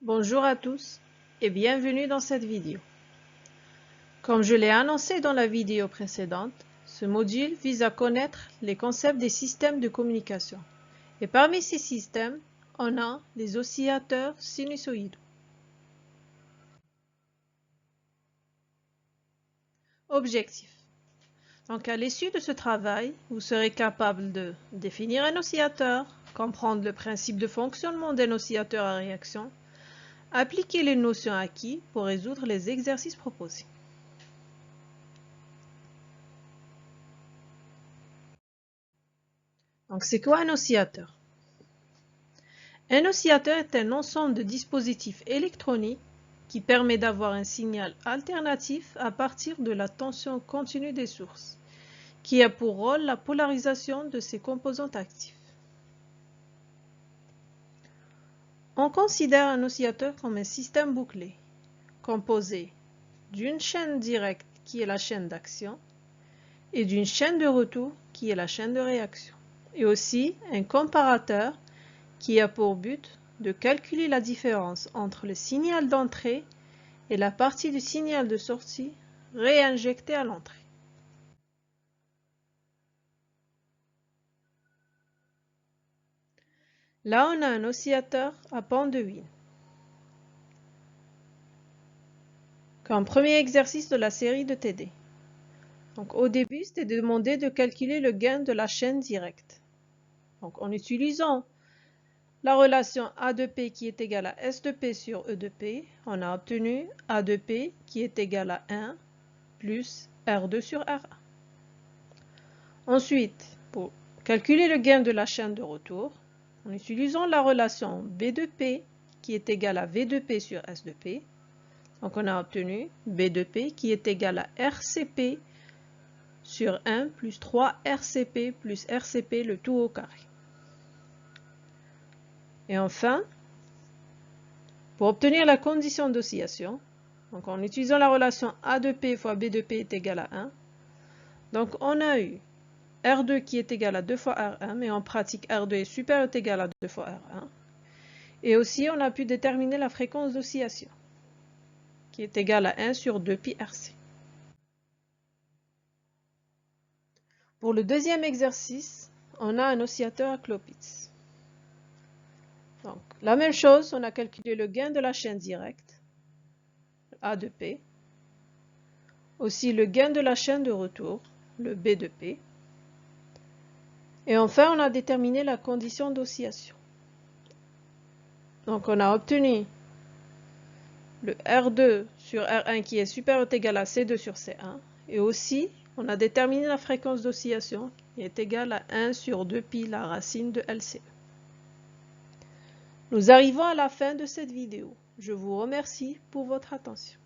Bonjour à tous et bienvenue dans cette vidéo. Comme je l'ai annoncé dans la vidéo précédente, ce module vise à connaître les concepts des systèmes de communication. Et parmi ces systèmes, on a les oscillateurs sinusoïdaux. Objectif. Donc à l'issue de ce travail, vous serez capable de définir un oscillateur, comprendre le principe de fonctionnement d'un oscillateur à réaction, appliquer les notions acquises pour résoudre les exercices proposés. Donc c'est quoi un oscillateur? Un oscillateur est un ensemble de dispositifs électroniques qui permet d'avoir un signal alternatif à partir de la tension continue des sources, qui a pour rôle la polarisation de ses composants actifs. On considère un oscillateur comme un système bouclé, composé d'une chaîne directe qui est la chaîne d'action et d'une chaîne de retour qui est la chaîne de réaction, et aussi un comparateur qui a pour but de calculer la différence entre le signal d'entrée et la partie du signal de sortie réinjectée à l'entrée. Là, on a un oscillateur à pente de Wien. Comme premier exercice de la série de TD. Donc, au début, c'était demandé de calculer le gain de la chaîne directe. Donc, en utilisant la relation A de P qui est égale à S de P sur E de P, on a obtenu A de P qui est égal à 1 plus R2 sur R1. Ensuite, pour calculer le gain de la chaîne de retour, en utilisant la relation B de P qui est égale à V de P sur S de P, donc on a obtenu B de P qui est égal à RCP sur 1 plus 3 RCP plus RCP le tout au carré. Et enfin, pour obtenir la condition d'oscillation, donc en utilisant la relation A de P fois B de P est égal à 1, donc on a eu R2 qui est égal à 2 fois R1, mais en pratique R2 est supérieur ou égal à 2 fois R1. Et aussi on a pu déterminer la fréquence d'oscillation, qui est égale à 1 sur 2 pi RC. Pour le deuxième exercice, on a un oscillateur à Clopitz. Donc, la même chose, on a calculé le gain de la chaîne directe, A de P, aussi le gain de la chaîne de retour, le B de P, et enfin on a déterminé la condition d'oscillation. Donc on a obtenu le R2 sur R1 qui est supérieur ou égal à C2 sur C1, et aussi on a déterminé la fréquence d'oscillation qui est égale à 1 sur 2 pi la racine de LCE. Nous arrivons à la fin de cette vidéo. Je vous remercie pour votre attention.